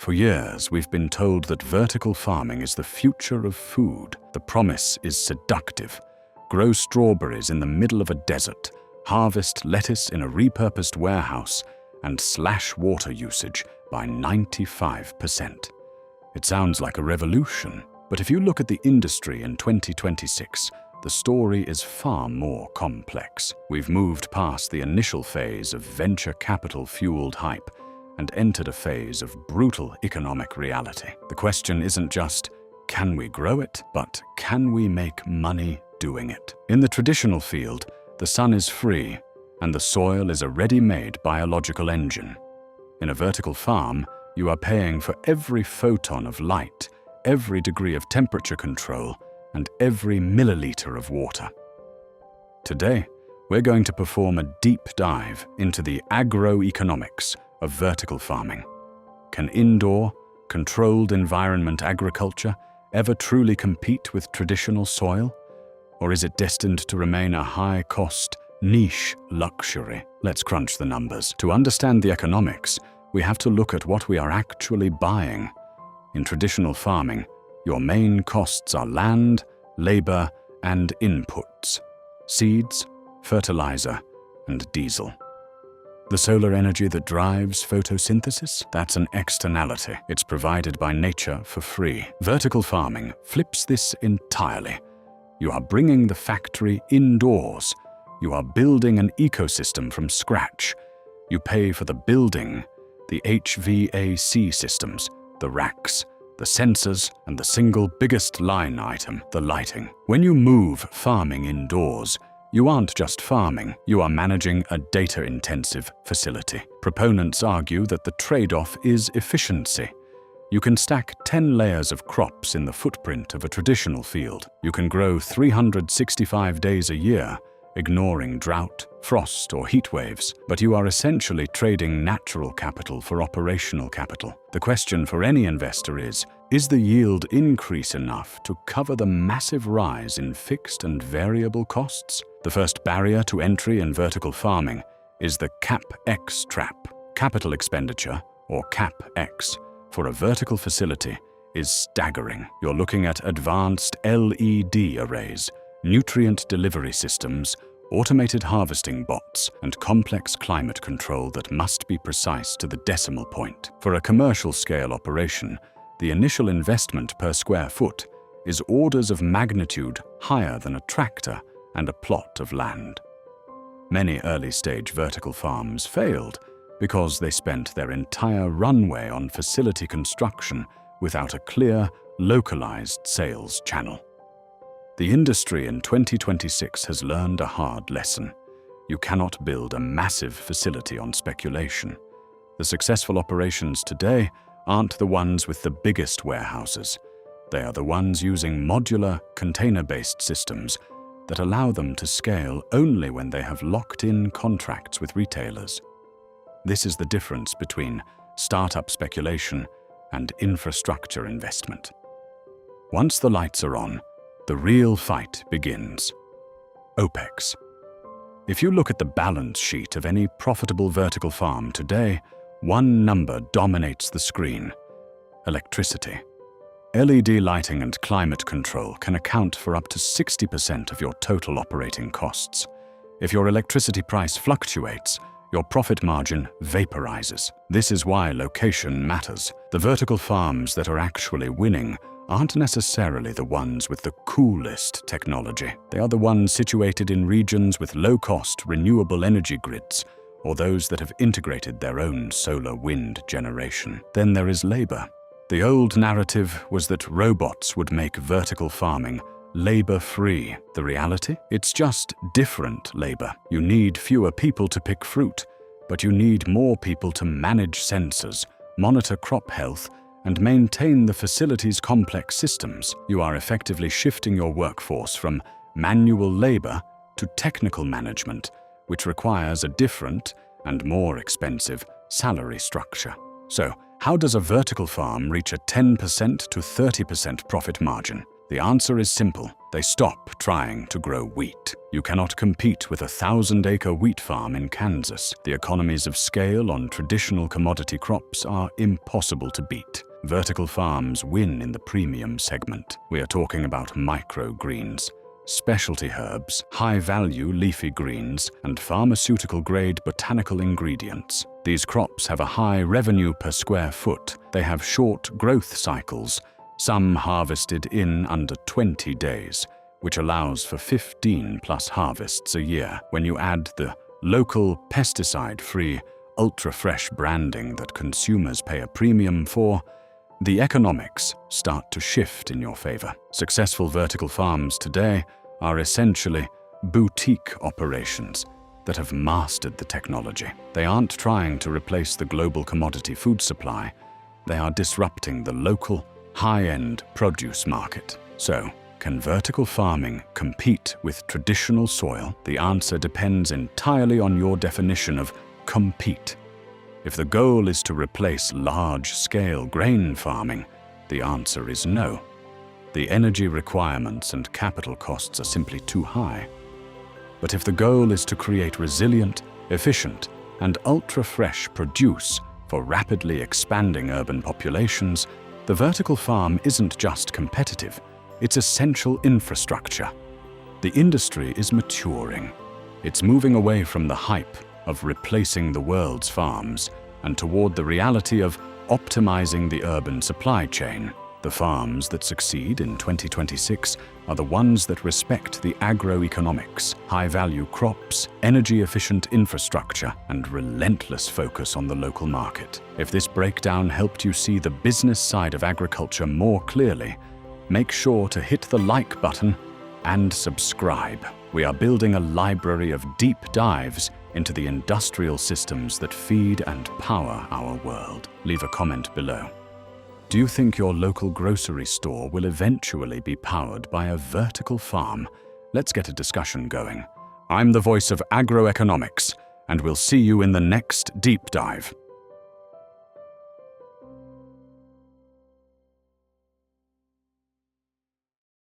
For years, we've been told that vertical farming is the future of food. The promise is seductive. Grow strawberries in the middle of a desert, harvest lettuce in a repurposed warehouse, and slash water usage by 95%. It sounds like a revolution, but if you look at the industry in 2026, the story is far more complex. We've moved past the initial phase of venture capital-fueled hype and entered a phase of brutal economic reality. The question isn't just, can we grow it, but can we make money doing it? In the traditional field, the sun is free, and the soil is a ready-made biological engine. In a vertical farm, you are paying for every photon of light, every degree of temperature control, and every milliliter of water. Today, we're going to perform a deep dive into the agroeconomics of vertical farming. Can indoor, controlled environment agriculture ever truly compete with traditional soil? Or is it destined to remain a high-cost, niche luxury? Let's crunch the numbers. To understand the economics, we have to look at what we are actually buying. In traditional farming, your main costs are land, labor, and inputs: seeds, fertilizer, and diesel. The solar energy that drives photosynthesis, that's an externality. It's provided by nature for free. Vertical farming flips this entirely. You are bringing the factory indoors. You are building an ecosystem from scratch. You pay for the building, the HVAC systems, the racks, the sensors, and the single biggest line item, the lighting. When you move farming indoors, you aren't just farming, you are managing a data-intensive facility. Proponents argue that the trade-off is efficiency. You can stack 10 layers of crops in the footprint of a traditional field. You can grow 365 days a year, ignoring drought, frost, or heat waves, but you are essentially trading natural capital for operational capital. The question for any investor is the yield increase enough to cover the massive rise in fixed and variable costs? The first barrier to entry in vertical farming is the CAPEX Trap. Capital expenditure, or CAPEX, for a vertical facility is staggering. You're looking at advanced LED arrays, nutrient delivery systems, automated harvesting bots, and complex climate control that must be precise to the decimal point. For a commercial-scale operation, the initial investment per square foot is orders of magnitude higher than a tractor and a plot of land. Many early-stage vertical farms failed because they spent their entire runway on facility construction without a clear, localized sales channel. The industry in 2026 has learned a hard lesson. You cannot build a massive facility on speculation. The successful operations today aren't the ones with the biggest warehouses. They are the ones using modular, container-based systems that allow them to scale only when they have locked-in contracts with retailers. This is the difference between startup speculation and infrastructure investment. Once the lights are on, the real fight begins. OPEX. If you look at the balance sheet of any profitable vertical farm today, one number dominates the screen: electricity. LED lighting and climate control can account for up to 60% of your total operating costs. If your electricity price fluctuates, your profit margin vaporizes. This is why location matters. The vertical farms that are actually winning aren't necessarily the ones with the coolest technology. They are the ones situated in regions with low-cost, renewable energy grids, or those that have integrated their own solar wind generation. Then there is labor. The old narrative was that robots would make vertical farming labor-free. The reality? It's just different labor. You need fewer people to pick fruit, but you need more people to manage sensors, monitor crop health, and maintain the facility's complex systems. You are effectively shifting your workforce from manual labor to technical management, which requires a different and more expensive salary structure. So, how does a vertical farm reach a 10% to 30% profit margin? The answer is simple. They stop trying to grow wheat. You cannot compete with a 1,000-acre wheat farm in Kansas. The economies of scale on traditional commodity crops are impossible to beat. Vertical farms win in the premium segment. We are talking about microgreens, specialty herbs, high-value leafy greens, and pharmaceutical-grade botanical ingredients. These crops have a high revenue per square foot. They have short growth cycles, some harvested in under 20 days, which allows for 15+ harvests a year. When you add the local, pesticide-free, ultra-fresh branding that consumers pay a premium for, the economics start to shift in your favor. Successful vertical farms today are essentially boutique operations that have mastered the technology. They aren't trying to replace the global commodity food supply. They are disrupting the local, high-end produce market. So, can vertical farming compete with traditional soil? The answer depends entirely on your definition of compete. If the goal is to replace large-scale grain farming, the answer is no. The energy requirements and capital costs are simply too high. But if the goal is to create resilient, efficient, and ultra-fresh produce for rapidly expanding urban populations, the vertical farm isn't just competitive, it's essential infrastructure. The industry is maturing. It's moving away from the hype of replacing the world's farms and toward the reality of optimizing the urban supply chain. The farms that succeed in 2026 are the ones that respect the agroeconomics, high-value crops, energy-efficient infrastructure, and relentless focus on the local market. If this breakdown helped you see the business side of agriculture more clearly, make sure to hit the like button and subscribe. We are building a library of deep dives into the industrial systems that feed and power our world. Leave a comment below. Do you think your local grocery store will eventually be powered by a vertical farm? Let's get a discussion going. I'm the voice of AgroEconomics, and we'll see you in the next deep dive.